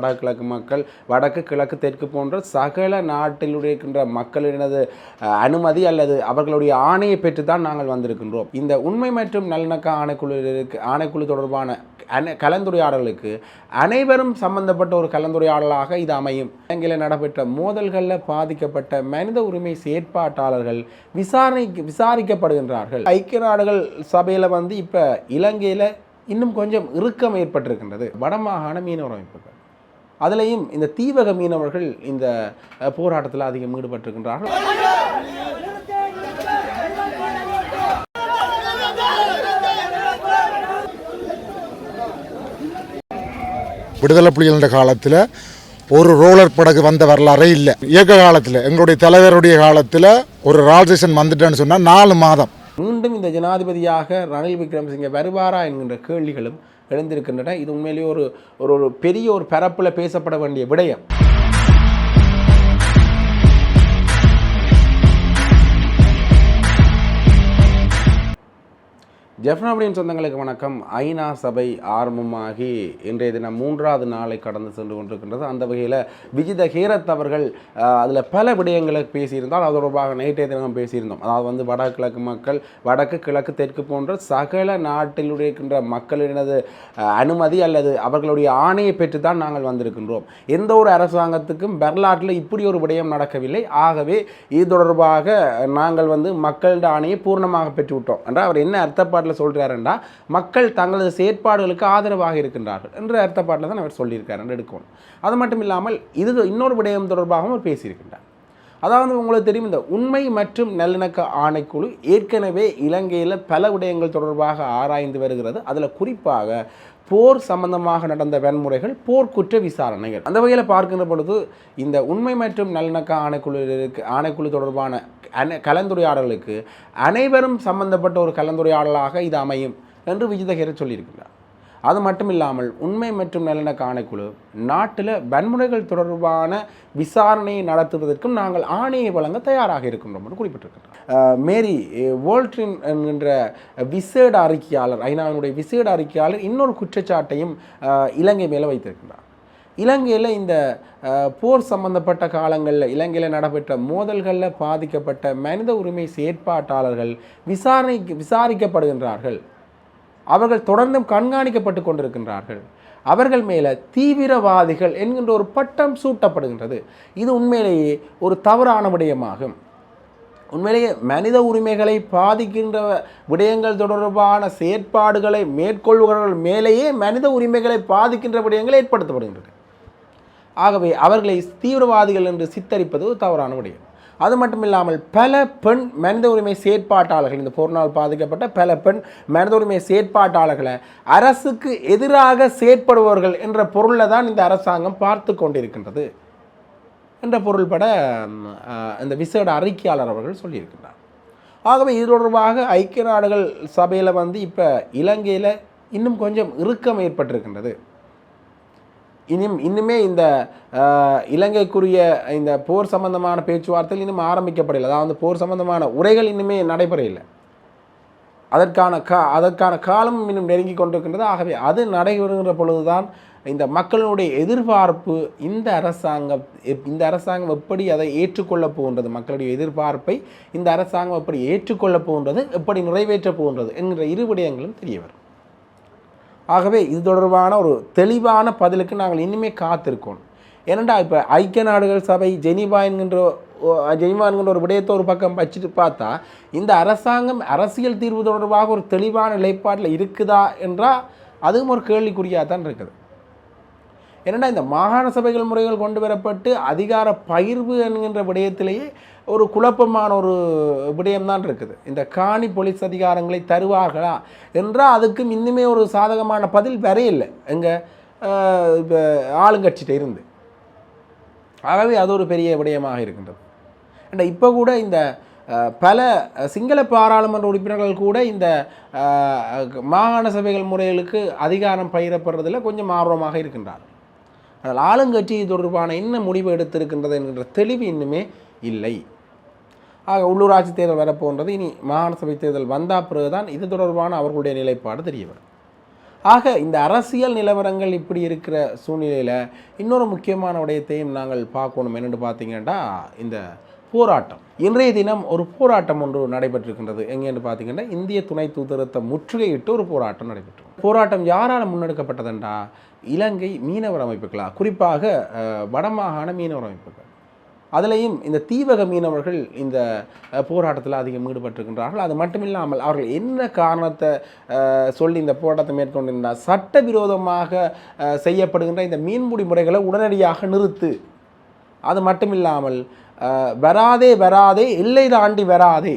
வடகிழக்கு மக்கள் வடக்கு கிழக்கு தெற்கு போன்ற சகல நாட்டில் இருக்கின்ற மக்களினது அனுமதி அல்லது அவர்களுடைய ஆணையை பெற்று தான் நாங்கள் வந்திருக்கின்றோம். இந்த உண்மை மற்றும் நல்லிணக்க ஆணைக்குழு தொடர்பான கலந்துரையாடலுக்கு அனைவரும் சம்பந்தப்பட்ட ஒரு கலந்துரையாடலாக இது அமையும். இலங்கையில் நடைபெற்ற மோதல்களில் பாதிக்கப்பட்ட மனித உரிமை செயற்பாட்டாளர்கள் விசாரிக்கப்படுகின்றார்கள். ஐக்கிய நாடுகள் சபையில் இப்போ இலங்கையில் இன்னும் கொஞ்சம் இறுக்கம் ஏற்பட்டிருக்கின்றது. வடமாகாண மீனவர் அமைப்புகள் அதிலையும் இந்த தீவக மீனவர்கள் இந்த போராட்டத்தில் அதிகம் ஈடுபட்டிருக்கின்றார்கள். விடுதலை புலிகளின் காலத்தில் ஒரு ரோலர் படகு வந்த வரலாறே இல்லை. இயக்க காலத்தில் எங்களுடைய தலைவருடைய காலத்தில் ஒரு ராஜேஷன் வந்துட்டேன்னு சொன்னால் 4 மாதம். மீண்டும் இந்த ஜனாதிபதியாக ரணில் விக்ரமசிங்கே வருவாரா என்கின்ற கேள்விகளும் எழுந்திருக்கின்றன. இது உண்மையிலேயே ஒரு பெரிய ஒரு பரப்பில் பேசப்பட வேண்டிய விடயம். ஜெஃப்னாபடியின் சொந்தங்களுக்கு வணக்கம். ஐநா சபை ஆரம்பமாகி இன்றைய தினம் 3வது நாளை கடந்து சென்று கொண்டிருக்கின்றது. அந்த வகையில் விஜித ஹேரத் அவர்கள் அதில் பல விடயங்களை பேசியிருந்தால் அது தொடர்பாக நேற்றைய தினம் பேசியிருந்தோம். அதாவது வடகிழக்கு மக்கள் வடக்கு கிழக்கு தெற்கு போன்ற சகல நாட்டில் இருக்கின்ற மக்களினது அனுமதி அல்லது அவர்களுடைய ஆணையை பெற்று தான் நாங்கள் வந்திருக்கின்றோம். எந்த ஒரு அரசாங்கத்துக்கும் வரலாற்றில் இப்படி ஒரு விடயம் நடக்கவில்லை. ஆகவே இது தொடர்பாக நாங்கள் மக்களின் ஆணையை பூர்ணமாக பெற்றுவிட்டோம் என்ற அவர் என்ன அர்த்தப்பாடு சொல்றாருன்னா, மக்கள் தங்களது செயற்பாடுகளுக்கு ஆதரவாக இருக்கின்றார்கள் என்ற அர்த்தப்பாட்டில் தான் அவர் சொல்லியிருக்காரு என்று எடுக்கணும். அது மட்டும் இல்லாமல் இது இன்னொரு விடயம் தொடர்பாகவும் அவர் பேசியிருக்கின்றார். அதாவது உங்களுக்கு தெரியும், இந்த உண்மை மற்றும் நல்லிணக்க ஆணைக்குழு ஏற்கனவே இலங்கையில் பல விடயங்கள் தொடர்பாக ஆராய்ந்து வருகிறது. அதில் குறிப்பாக போர் சம்பந்தமாக நடந்த வன்முறைகள், போர்க்குற்ற விசாரணைகள். அந்த வகையில் பார்க்கின்ற பொழுது இந்த உண்மை மற்றும் நல்லிணக்க ஆணைக்குழு தொடர்பான கலந்துரையாடலுக்கு அனைவரும் சம்பந்தப்பட்ட ஒரு கலந்துரையாடலாக இது அமையும் என்று விஜித ஹேரத் சொல்லியிருக்கிறார். அது மட்டும் இல்லாமல் உண்மை மற்றும் நல்லிணக்க ஆணைக்குழு நாட்டில் வன்முறைகள் தொடர்பான விசாரணையை நடத்துவதற்கும் நாங்கள் ஆணையை வழங்க தயாராக இருக்கின்றோம் என்று குறிப்பிட்டிருக்கின்றார். மேரி வோல்ட்ரின் என்கின்ற விசேட அறிக்கையாளர், ஐநாவினுடைய விசேட அறிக்கையாளர் இன்னொரு குற்றச்சாட்டையும் இலங்கை மேலே வைத்திருக்கின்றார். இலங்கையில் இந்த போர் சம்பந்தப்பட்ட காலங்களில் இலங்கையில் நடைபெற்ற மோதல்களில் பாதிக்கப்பட்ட மனித உரிமை செயற்பாட்டாளர்கள் விசாரிக்கப்படுகின்றார்கள். அவர்கள் தொடர்ந்தும் கண்காணிக்கப்பட்டு கொண்டிருக்கின்றார்கள். அவர்கள் மேலே தீவிரவாதிகள் என்கின்ற ஒரு பட்டம் சூட்டப்படுகின்றது. இது உண்மையிலேயே ஒரு தவறான விடயமாகும். உண்மையிலேயே மனித உரிமைகளை பாதிக்கின்ற விடயங்கள் தொடர்பான செயற்பாடுகளை மேற்கொள்வர்கள் மேலேயே மனித உரிமைகளை பாதிக்கின்ற விடயங்கள் ஏற்படுத்தப்படுகின்றன. ஆகவே அவர்களை தீவிரவாதிகள் என்று சித்தரிப்பது ஒரு தவறான விடயம். அது மட்டும் இல்லாமல் பல பெண் மனித உரிமை செயற்பாட்டாளர்கள், இந்த போரினால் பாதிக்கப்பட்ட பல பெண் மனித உரிமை செயற்பாட்டாளர்களை அரசுக்கு எதிராக செயற்படுபவர்கள் என்ற பொருளில் தான் இந்த அரசாங்கம் பார்த்து கொண்டிருக்கின்றது என்ற பொருள்பட இந்த விசேட அறிக்கையாளர் அவர்கள் சொல்லியிருக்கிறார். ஆகவே இது தொடர்பாக ஐக்கிய நாடுகள் சபையில் இப்போ இலங்கையில் இன்னும் கொஞ்சம் இறுக்கம் ஏற்பட்டிருக்கின்றது. இன்னுமே இந்த இலங்கைக்குரிய இந்த போர் சம்பந்தமான பேச்சுவார்த்தைகள் இன்னும் ஆரம்பிக்கப்படவில்லை. அதாவது போர் சம்பந்தமான உரைகள் இன்னுமே நடைபெறவில்லை. அதற்கான காலம் இன்னும் நெருங்கி கொண்டிருக்கின்றது. ஆகவே அது நடைபெறுகின்ற பொழுதுதான் இந்த மக்களுடைய எதிர்பார்ப்பு, இந்த அரசாங்கம் எப்படி அதை ஏற்றுக்கொள்ளப் போகின்றது, மக்களுடைய எதிர்பார்ப்பை இந்த அரசாங்கம் எப்படி ஏற்றுக்கொள்ளப் போகின்றது, எப்படி நிறைவேற்றப் போகின்றது என்கிற இரு விடயங்களும் தெரிய வரும். ஆகவே இது தொடர்பான ஒரு தெளிவான பதிலுக்கு நாங்கள் இனிமேல் காத்திருக்கோம். ஏனென்றா இப்போ ஐக்கிய நாடுகள் சபை ஜெனீவா என்கின்ற ஒரு விடயத்தை ஒரு பக்கம் வச்சுட்டு பார்த்தா, இந்த அரசாங்கம் அரசியல் தீர்வு தொடர்பாக ஒரு தெளிவான நிலைப்பாட்டில் இருக்குதா என்றால் அதுவும் ஒரு கேள்விக்குறியாக தான் இருக்குது. ஏனென்றால் இந்த மாகாண சபைகள் முறைகள் கொண்டு வரப்பட்டு அதிகார பகிர்வு என்கின்ற விடயத்திலேயே ஒரு குழப்பமான ஒரு விடயம்தான் இருக்குது. இந்த காணி போலீஸ் அதிகாரங்களை தருவார்களா என்றால் அதுக்கும் இன்னுமே ஒரு சாதகமான பதில் வரையில்லை எங்கள் இப்போ ஆளுங்கட்சிகிட்ட இருந்து. ஆகவே அது ஒரு பெரிய விடயமாக இருக்கின்றது. இப்போ கூட இந்த பல சிங்கள பாராளுமன்ற உறுப்பினர்கள் கூட இந்த மாகாண சபைகள் முறைகளுக்கு அதிகாரம் பகிரப்படுறதில் கொஞ்சம் ஆர்வமாக இருக்கின்றார்கள். ஆனால் ஆளுங்கட்சி தொடர்பான என்ன முடிவு எடுத்திருக்கின்றது என்கின்ற தெளிவு இன்னுமே இல்லை. ஆக உள்ளூராட்சி தேர்தல் வரப்போன்றது. இனி மாகாண சபை தேர்தல் வந்தால் பிறகுதான் இது தொடர்பான அவர்களுடைய நிலைப்பாடு தெரிய வரும். ஆக இந்த அரசியல் நிலவரங்கள் இப்படி இருக்கிற சூழ்நிலையில் இன்னொரு முக்கியமான விடயத்தையும் நாங்கள் பார்க்கணும். என்னென்னு பார்த்தீங்கன்னா இந்த போராட்டம். இன்றைய தினம் ஒரு போராட்டம் ஒன்று நடைபெற்றிருக்கின்றது. எங்கேன்னு பார்த்தீங்கன்னா இந்திய துணை தூதரத்தை முற்றுகையிட்டு ஒரு போராட்டம் நடைபெற்று. போராட்டம் யாரால் முன்னெடுக்கப்பட்டதுண்டா இலங்கை மீனவர் அமைப்புகளா, குறிப்பாக வடமாகாண மீனவர் அமைப்புகள். அதிலையும் இந்த தீவக மீனவர்கள் இந்த போராட்டத்தில் அதிகம் ஈடுபட்டிருக்கின்றார்கள். அது மட்டுமில்லாமல் அவர்கள் என்ன காரணத்தை சொல்லி இந்த போராட்டத்தை மேற்கொண்டிருந்தால் சட்டவிரோதமாக செய்யப்படுகின்ற இந்த மீன்பிடி முறைகளை உடனடியாக நிறுத்து, அது மட்டுமில்லாமல் வராதே வராதே எல்லை தாண்டி வராதே,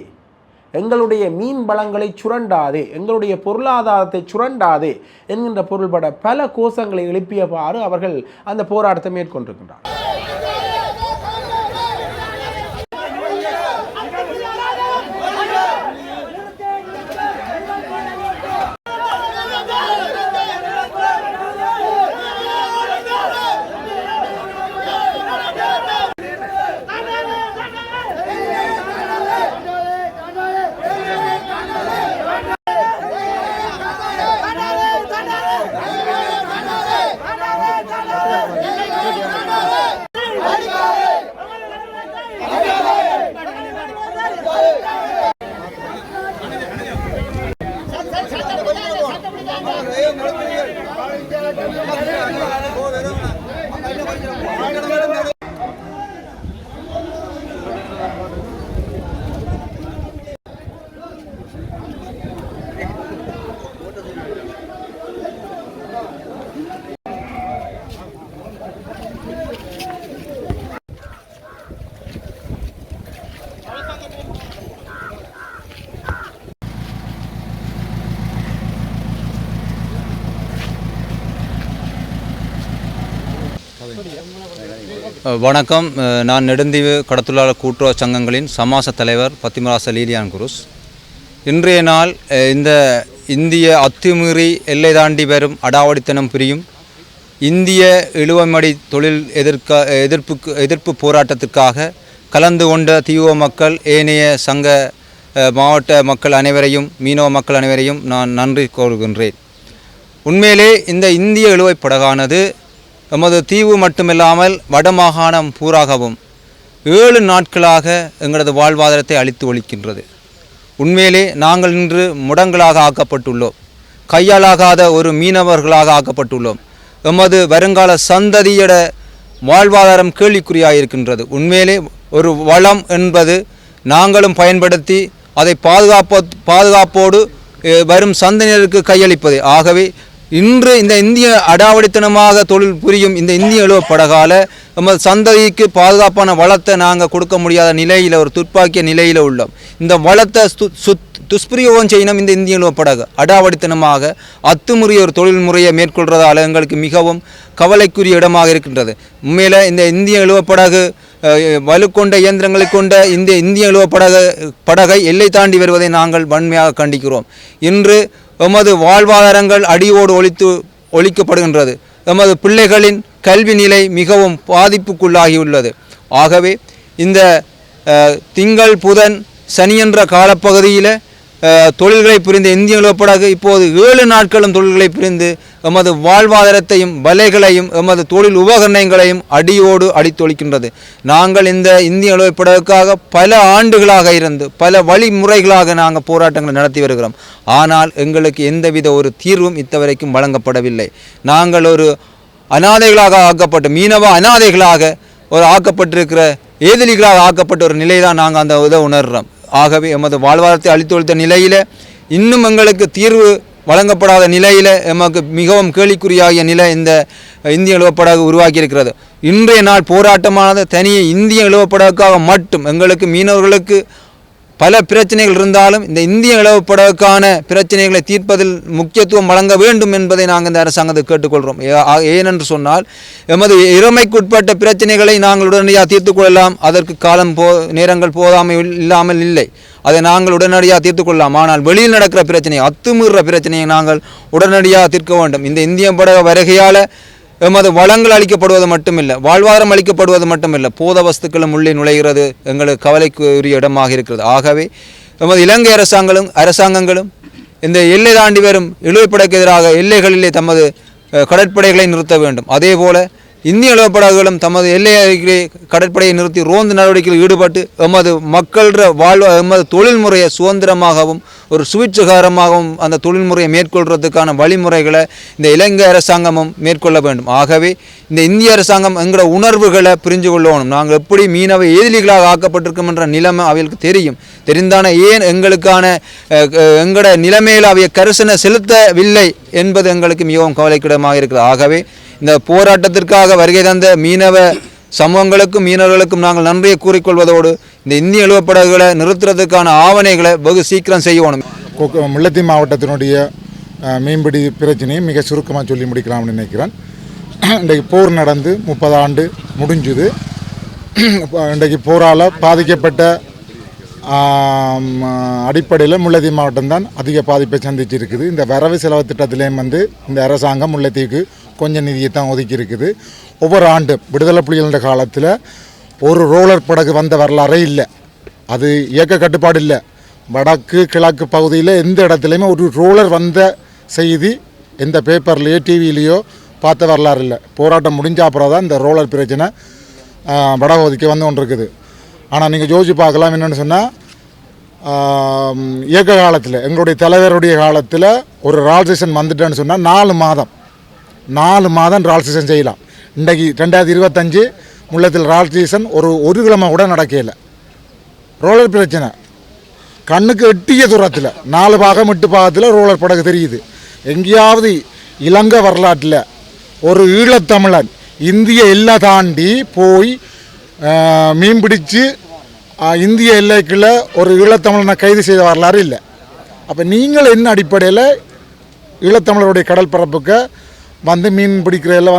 எங்களுடைய மீன் வளங்களை சுரண்டாதே, எங்களுடைய பொருளாதாரத்தை சுரண்டாதே என்கின்ற பொருள்பட பல கோஷங்களை எழுப்பியவாறு அவர்கள் அந்த போராட்டத்தை மேற்கொண்டிருக்கின்றார். வணக்கம். நான் நெடுந்தீவு கடத்தொழிலாளர் கூட்டுறவு சங்கங்களின் சமாச தலைவர் பத்திமராச லீலியான் குருஸ். இன்றைய நாள் இந்த இந்திய அத்துமீறி எல்லை தாண்டி வரும் அடாவடித்தனம் புரியும் இந்திய இழுவமடி தொழில் எதிர்ப்பு போராட்டத்திற்காக கலந்து கொண்ட தீவ மக்கள், ஏனைய சங்க மாவட்ட மக்கள் அனைவரையும், மீனவ மக்கள் அனைவரையும் நான் நன்றி கூறுகின்றேன். உண்மையிலே இந்த இந்திய இழுவைப் படகானது எமது தீவு மட்டுமில்லாமல் வடமாகாணம் பூராகவும் 7 நாட்களாக எங்களது வாழ்வாதாரத்தை அளித்து ஒழிக்கின்றது. உண்மையிலே நாங்கள் இன்று முடங்களாக ஆக்கப்பட்டுள்ளோம், கையாலாகாத ஒரு மீனவர்களாக ஆக்கப்பட்டுள்ளோம். எமது வருங்கால சந்ததியோட வாழ்வாதாரம் கேள்விக்குறியாக இருக்கின்றது. உண்மையிலே ஒரு வளம் என்பது நாங்களும் பயன்படுத்தி அதை பாதுகாப்போடு வரும் சந்ததியினருக்கு கையளிப்பது. ஆகவே இன்று இந்த இந்திய அடாவடித்தனமாக தொழில் புரியும் இந்த இந்திய இழுவ படகால நமது சந்ததிக்கு பாதுகாப்பான வளத்தை நாங்கள் கொடுக்க முடியாத நிலையில், ஒரு துப்பாக்கிய நிலையில் உள்ளோம். இந்த வளத்தை துஷ்பிரயோகம் செய்யணும். இந்த இந்திய இழுவ படகு அடாவடித்தனமாக அத்துமுறைய ஒரு தொழில் முறையை மேற்கொள்வதால் எங்களுக்கு மிகவும் கவலைக்குரிய இடமாக இருக்கின்றது. உண்மையில் இந்த இந்திய இழுவ படகு வலுக்கொண்ட இயந்திரங்களை கொண்ட இந்த இந்திய இழுவ படகை எல்லை தாண்டி வருவதை நாங்கள் வன்மையாக கண்டிக்கிறோம். இன்று எமது வாழ்வாதாரங்கள் அடியோடு ஒழிக்கப்படுகின்றது. எமது பிள்ளைகளின் கல்வி நிலை மிகவும் பாதிப்புக்குள்ளாகியுள்ளது. ஆகவே இந்த திங்கள் புதன் சனி என்ற காலப்பகுதியில் தொழில்களை புரிந்த இந்திய இழுவப்படகு இப்போது 7 நாட்களும் தொழில்களை புரிந்து எமது வாழ்வாதாரத்தையும் வலைகளையும் எமது தொழில் உபகரணங்களையும் அடியோடு அடித்தொழிக்கின்றது. நாங்கள் இந்த இந்திய இழுவப்படகுக்காக பல ஆண்டுகளாக இருந்து பல வழிமுறைகளாக நாங்கள் போராட்டங்களை நடத்தி வருகிறோம். ஆனால் எங்களுக்கு எந்தவித ஒரு தீர்வும் இத்தவரைக்கும் வழங்கப்படவில்லை. நாங்கள் ஒரு அனாதைகளாக ஆக்கப்பட்ட மீனவ அனாதைகளாக ஒரு ஆக்கப்பட்டிருக்கிற ஏதிலிகளாக ஆக்கப்பட்ட ஒரு நிலை தான் நாங்கள் அந்த இதை உணர்கிறோம். ஆகவே எமது வாழ்வாதாரத்தை அளித்தொழித்த நிலையில் இன்னும் எங்களுக்கு தீர்வு வழங்கப்படாத நிலையில் எமக்கு மிகவும் கேள்விக்குறியாகிய நிலை இந்த இந்திய இழுவப்படகு உருவாக்கியிருக்கிறது. இன்றைய நாள் போராட்டமானது தனியே இந்திய இழுவப்படகுக்காக மட்டும். எங்களுக்கு மீனவர்களுக்கு பல பிரச்சனைகள் இருந்தாலும் இந்த இந்திய இழுவப்படகுக்கான பிரச்சனைகளை தீர்ப்பதில் முக்கியத்துவம் வழங்க வேண்டும் என்பதை நாங்கள் இந்த அரசாங்கத்தை கேட்டுக்கொள்கிறோம். ஏனென்று சொன்னால் எமது இறமைக்குட்பட்ட பிரச்சனைகளை நாங்கள் உடனடியாக தீர்த்து கொள்ளலாம். அதற்கு நேரங்கள் இல்லாமல் இல்லை. அதை நாங்கள் உடனடியாக தீர்த்து கொள்ளலாம். ஆனால் வெளியில் நடக்கிற பிரச்சனை, அத்துமீறுற பிரச்சனையை நாங்கள் உடனடியாக தீர்க்க வேண்டும். இந்த இந்திய படகு வருகையால் எமது வளங்கள் அளிக்கப்படுவது மட்டுமில்லை, வாழ்வாதாரம் அளிக்கப்படுவது மட்டுமில்லை, போத வஸ்துக்களும் உள்ளே நுழைகிறது எங்களுக்கு கவலைக்குரிய இடமாக இருக்கிறது. ஆகவே எமது இலங்கை அரசாங்கங்களும் இந்த எல்லை தாண்டி வரும் இழுவைப்படைக்கு எதிராக எல்லைகளிலே தமது கடற்படைகளை நிறுத்த வேண்டும். அதேபோல இந்திய இழுவைப்படகுகளும் தமது எல்லை அருகிலே கடற்படையை நிறுத்தி ரோந்து நடவடிக்கையில் ஈடுபட்டு எமது மக்கள எமது தொழில்முறையை சுதந்திரமாகவும் ஒரு சுவிட்சகாரமாகவும் அந்த தொழில்முறையை மேற்கொள்வதற்கான வழிமுறைகளை இந்த இலங்கை அரசாங்கமும் மேற்கொள்ள வேண்டும். ஆகவே இந்த இந்திய அரசாங்கம் எங்களோட உணர்வுகளை புரிஞ்சு கொள்ளணும். நாங்கள் எப்படி மீனவ ஏதிலிகளாக ஆக்கப்பட்டிருக்கோம் என்ற நிலைமை அவைகளுக்கு தெரிந்தான ஏன் எங்களுக்கான எங்களோட நிலைமையில் அவைய கரிசனை செலுத்தவில்லை என்பது எங்களுக்கு மிகவும் கவலைக்கிடமாக இருக்கிறது. ஆகவே இந்த போராட்டத்திற்காக வருகை தந்த மீனவ சமூகங்களுக்கும் மீனவர்களுக்கும் நாங்கள் நன்றியை கூறிக்கொள்வதோடு இந்த இந்திய இழுவப்படகுகளை நிறுத்துறதுக்கான ஆவணைகளை வெகு சீக்கிரம் செய்யணும். முல்லைத்தீவு மாவட்டத்தினுடைய மீன்பிடி பிரச்சனையை மிக சுருக்கமாக சொல்லி முடிக்கலாம்னு நினைக்கிறேன். இன்றைக்கு போர் நடந்து 30 ஆண்டு முடிஞ்சுது. இன்றைக்கு போரால் பாதிக்கப்பட்ட அடிப்படையில் முல்லைத்தீவு மாவட்டம்தான் அதிக பாதிப்பை சந்திச்சிருக்குது. இந்த வரவு செலவு திட்டத்திலேயும் இந்த அரசாங்கம் முல்லைத்தீவுக்கு கொஞ்சம் நிதியை தான் ஒதுக்கி இருக்குது. ஒவ்வொரு ஆண்டும் விடுதலை புலிகளின் காலத்தில் ஒரு ரோலர் படகு வந்த வரலாறே இல்லை. அது இயக்க கட்டுப்பாடு இல்லை. வடக்கு கிழக்கு பகுதியில் எந்த இடத்துலையுமே ஒரு ரோலர் வந்த செய்தி எந்த பேப்பர்லேயோ டிவிலேயோ பார்த்த வரலாறு இல்லை. போராட்டம் முடிஞ்ச அப்புறம் தான் இந்த ரோலர் பிரச்சனை வடபகுதிக்கு வந்து கொண்டு இருக்குது. ஆனால் நீங்கள் யோசிச்சு பார்க்கலாம் என்னென்னு சொன்னால், இயக்க காலத்தில் எங்களுடைய தலைவருடைய காலத்தில் ஒரு ரால்சேஷன் வந்துட்டேன்னு சொன்னால் 4 மாதம் ரால்சேஷன் செய்யலாம். இன்றைக்கு 2025 முல்லைத்தீவு ரால்சேஷன் ஒரு கிழமை கூட நடக்கல. ரோலர் பிரச்சனை கண்ணுக்கு எட்டிய தூரத்தில் 4 பாகம் 8 பாகத்தில் ரோலர் படகு தெரியுது. எங்கேயாவது இலங்கை வரலாற்றில் ஒரு ஈழத்தமிழன் இந்திய எல்லை தாண்டி போய் மீன் பிடிச்சு இந்திய எல்லைக்குள்ள ஒரு ஈழத்தமிழனை கைது செய்த வரலாறு இல்லை. அப்போ நீங்கள் என்ன அடிப்படையில் ஈழத்தமிழருடைய கடல் பரப்புக்கு வந்து மீன் பிடிக்கிறதில்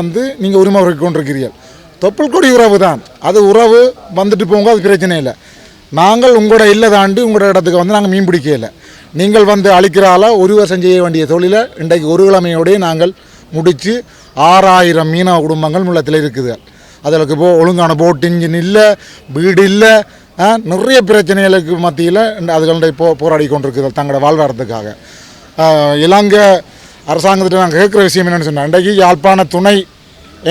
நீங்கள் உரிமை உரைக்கு கொண்டிருக்கிறீர்கள்? தொப்புள் கொடி உறவு தான், அது உறவு வந்துட்டு போங்க, அது பிரச்சனை இல்லை. நாங்கள் உங்களோட எல்லை தாண்டி உங்களோட இடத்துக்கு நாங்கள் மீன் பிடிக்கல. நீங்கள் அழிக்கிறால 1 வருஷம் செய்ய வேண்டிய தொழிலை இன்றைக்கு ஒரு கிழமையோடய நாங்கள் முடித்து 6000 மீனவ குடும்பங்கள் முள்ளத்தில் இருக்குது. அதற்கு ஒழுங்கான போட் இன்ஜின் இல்லை, வீடு இல்லை, நிறைய பிரச்சனைகளுக்கு மத்தியில் அதுகளுடைய போராடி கொண்டிருக்குது தங்களோட வாழ்வாரத்துக்காக. இலங்கை அரசாங்கத்திட்ட நாங்கள் கேட்குற விஷயம் என்னென்னு சொன்னால், இன்றைக்கு யாழ்ப்பாண துணை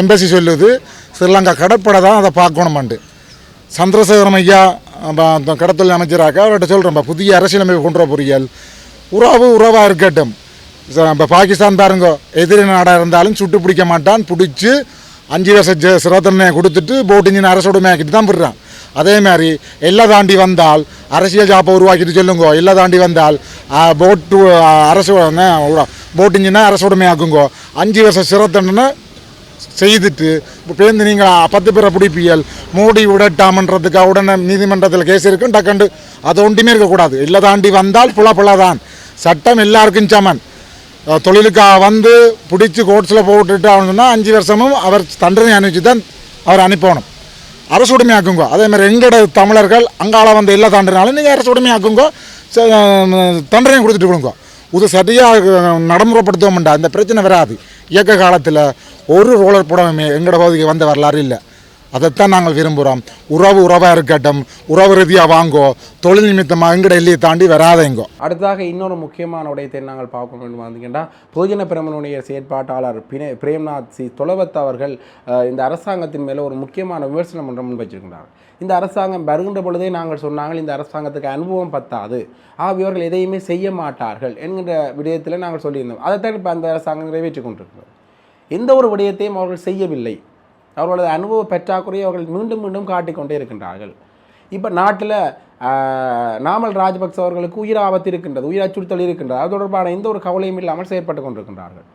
எம்பசி சொல்லுது ஸ்ரீலங்கா கடற்படை தான் அதை பார்க்கணுமாண்டு. சந்திரசேகரம் ஐயா கடத்தொழில் அமைச்சராக அவர்கிட்ட சொல்கிறோம், புதிய அரசியலமைப்பு கொண்டு வர பொறியல் உறவாக இருக்கட்டும். இப்போ பாகிஸ்தான் பாருங்க, எதிரி நாடாக இருந்தாலும் சுட்டு பிடிக்க மாட்டான், பிடிச்சி 5 வருஷ சிறை தண்டனை கொடுத்துட்டு போட் இன்ஜின் அரசுடைமையாக்கிட்டு தான் விடுறான். அதே மாதிரி எல்லாம் தாண்டி வந்தால் அரசியல் ஜாப்பை உருவாக்கிட்டு சொல்லுங்கோ. எல்லாம் தாண்டி வந்தால் போட் இன்ஜினை அரசுடைமையாக்குங்கோ. 5 வருஷ சிறை தண்டனை செய்துட்டு பேருந்து நீங்கள் 10 பேரை பிடிப்பியல் மூடி விடட்டாமன்றதுக்காக உடனே நீதிமன்றத்தில் கேஸ் இருக்கும் டக்கண்டு. அது ஒன்றுமே இருக்கக்கூடாது. எல்லாம் தாண்டி வந்தால் புல தான். சட்டம் எல்லாருக்கும் சமன். தொழிலுக்காக பிடிச்சி கோர்ட்ஸில் போட்டுட்டு அவனுன்னா 5 வருஷமும் அவர் தண்டனை அனுப்பிச்சு தான் அவர் அனுப்பணும். அரசு உடைமையாக்குங்கோ. அதே மாதிரி எங்களோட தமிழர்கள் அங்கால எல்லா தாண்டினாலும் நீங்கள் அரசு உடைமையாக்குங்கோ, தண்டனை கொடுத்துட்டு கொடுங்கோ. இது சரியாக நடைமுறைப்படுத்த மாட்டா, இந்த பிரச்சனை வராது. இயக்க காலத்தில் ஒரு ரோலர் படமே எங்களோட பகுதிக்கு வந்த வரலாறு இல்லை. அதைத்தான் நாங்கள் விரும்புகிறோம். உறவாக இருக்கட்டும், உறவு ரீதியாக வாங்கோ, தொழில் நிமித்தமாக எங்கட எல்லையை தாண்டி வராதேங்கோ. அடுத்ததாக இன்னொரு முக்கியமான விடயத்தை நாங்கள் பார்க்க வேண்டும் வந்தீங்கன்னா, பொதுஜன பெரமுனுடைய செயற்பாட்டாளர் பிரேம்நாத் சி தொலவத் அவர்கள் இந்த அரசாங்கத்தின் மேலே ஒரு முக்கியமான விமர்சனம் ஒன்று முன்வைச்சிருக்கிறார். இந்த அரசாங்கம் வருகின்ற பொழுதே நாங்கள் சொன்னாங்கள் இந்த அரசாங்கத்துக்கு அனுபவம் பத்தாது, இவர்கள் எதையுமே செய்ய மாட்டார்கள் என்கின்ற விடயத்தில் நாங்கள் சொல்லியிருந்தோம். அதைத்தான் இப்போ அந்த அரசாங்கம் நிறைவேற்றி கொண்டிருக்கிறது. எந்த ஒரு விடயத்தையும் அவர்கள் செய்யவில்லை. அவர்களது அனுபவ பற்றாக்குறையை அவர்கள் மீண்டும் மீண்டும் காட்டிக்கொண்டே இருக்கின்றார்கள். இப்போ நாட்டில் நாமல் ராஜபக்ச அவர்களுக்கு உயிர் ஆபத்து இருக்கின்றது, உயிர் அச்சுறுத்தல் இருக்கின்றது. அது தொடர்பான எந்த ஒரு கவலையும் இல்லாமல் செயற்பட்டு கொண்டிருக்கின்றார்கள்.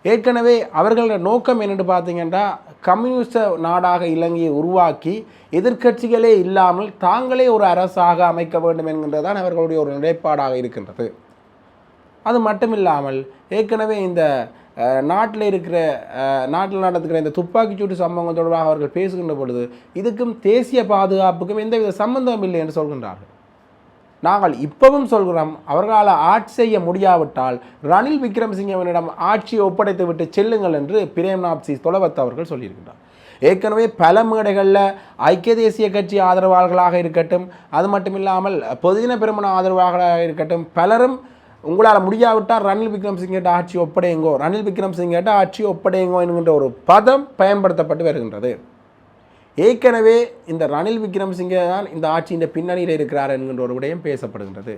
ஏற்கனவே அவர்களோட நோக்கம் என்னென்று பார்த்தீங்கன்னா, கம்யூனிஸ்ட நாடாக இலங்கையை உருவாக்கி எதிர்க்கட்சிகளே இல்லாமல் தாங்களே ஒரு அரசாக அமைக்க வேண்டும் என்கின்றதான் அவர்களுடைய ஒரு நிலைப்பாடாக இருக்கின்றது. அது மட்டுமில்லாமல் ஏற்கனவே இந்த நாட்டில் நடத்துகிற இந்த துப்பாக்கிச்சூட்டு சம்பவங்கள் தொடர்பாக அவர்கள் பேசுகின்ற பொழுது இதுக்கும் தேசிய பாதுகாப்புக்கும் எந்தவித சம்பந்தம் இல்லை என்று சொல்கின்றார்கள். நாங்கள் இப்பவும் சொல்கிறோம், அவர்களால் ஆட்சி செய்ய முடியாவிட்டால் ரணில் விக்ரமசிங்கவனிடம் ஆட்சியை ஒப்படைத்து விட்டு செல்லுங்கள் என்று பிரேம்நாத் சி தொலவத் அவர்கள் சொல்லியிருக்கின்றார். ஏற்கனவே பல மேடைகளில் ஐக்கிய தேசிய கட்சி ஆதரவாளர்களாக இருக்கட்டும், அது மட்டும் இல்லாமல் பொதுஜன பெரமுன ஆதரவாளர்களாக இருக்கட்டும், பலரும் உங்களால் முடியாவிட்டால் ரணில் விக்ரமசிங்கேட்ட ஆட்சி ஒப்படையுங்கோ, ரணில் விக்ரமசிங்கேட்ட ஆட்சி ஒப்படையுங்கோ என்கின்ற ஒரு பதம் பயன்படுத்தப்பட்டு வருகின்றது. ஏற்கனவே இந்த ரணில் விக்ரமசிங்கே தான் இந்த ஆட்சியின் பின்னணியில் இருக்கிறார் என்கின்ற ஒரு விடயம் பேசப்படுகின்றது.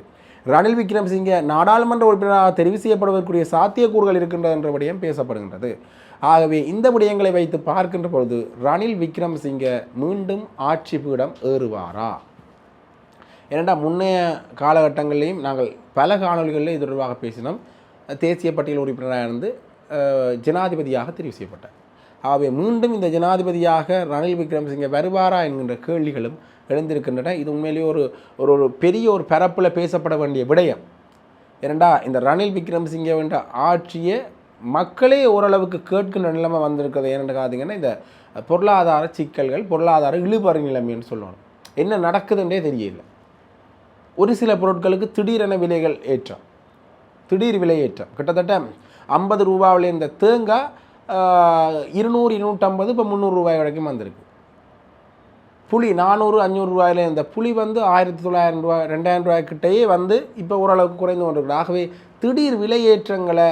ரணில் விக்ரமசிங்கே நாடாளுமன்ற உறுப்பினராக தெரிவு செய்யப்படுவதற்குரிய சாத்தியக்கூறுகள் இருக்கின்றது என்ற விடயம் பேசப்படுகின்றது. ஆகவே இந்த விடயங்களை வைத்து பார்க்கின்ற பொழுது ரணில் விக்ரமசிங்கே மீண்டும் ஆட்சி பீடம் ஏறுவாரா? ஏனென்றால் முன்னைய காலகட்டங்களிலையும் நாங்கள் பல காணொலிகளில் இது தொடர்பாக பேசினோம். தேசிய பட்டியல் உறுப்பினராக இருந்து ஜனாதிபதியாக தெரிவு செய்யப்பட்டார். ஆகவே மீண்டும் இந்த ஜனாதிபதியாக ரணில் விக்ரமசிங்கே வருவாரா என்கின்ற கேள்விகளும் எழுந்திருக்கின்றன. இது உண்மையிலேயே ஒரு பெரிய ஒரு பரப்பில் பேசப்பட வேண்டிய விடயம். ஏனெண்டா இந்த ரணில் விக்ரமசிங்கே என்ற ஆட்சியை மக்களே ஓரளவுக்கு கேட்கின்ற நிலைமை வந்திருக்கிறது. ஏனென்று காத்தீங்கன்னா இந்த பொருளாதார சிக்கல்கள், பொருளாதார இழுபறி நிலைமைன்னு சொல்லணும். என்ன நடக்குதுன்றே தெரியல. ஒரு சில பொருட்களுக்கு திடீரென விலைகள் ஏற்றம், திடீர் விலை ஏற்றம். கிட்டத்தட்ட 50 ரூபாவில் இந்த தேங்காய் 200, 250 இப்போ 300 ரூபாய் வரைக்கும் வந்திருக்கு. புளி 400, 500 ரூபாயில் இந்த புளி வந்து 1900 ரூபாய், 2000 ரூபாய்க்கிட்டேயே வந்து இப்போ ஓரளவுக்கு குறைந்து கொண்டிருக்கு. ஆகவே திடீர் விலையேற்றங்களை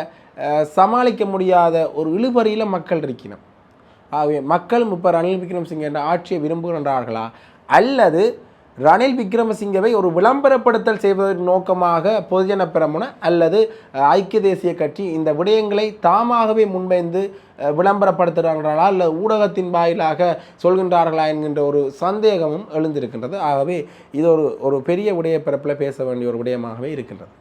சமாளிக்க முடியாத ஒரு இழுபறியில் மக்கள் இருக்கணும். ஆகவே மக்கள் இப்போ ரணில் விக்ரமசிங்கே என்ற ஆட்சியை விரும்புகின்றார்களா, அல்லது ரணில் விக்ரமசிங்கவை ஒரு விளம்பரப்படுத்தல் செய்வதற்கு நோக்கமாக பொதுஜன பெரமுன அல்லது ஐக்கிய தேசிய கட்சி இந்த விடயங்களை தாமாகவே முன்வைந்து விளம்பரப்படுத்துகிறார்களா, அல்ல ஊடகத்தின் வாயிலாக சொல்கின்றார்களா என்கின்ற ஒரு சந்தேகமும் எழுந்திருக்கின்றது. ஆகவே இது ஒரு பெரிய விடய பரப்பில் பேச வேண்டிய ஒரு விடயமாகவே இருக்கின்றது.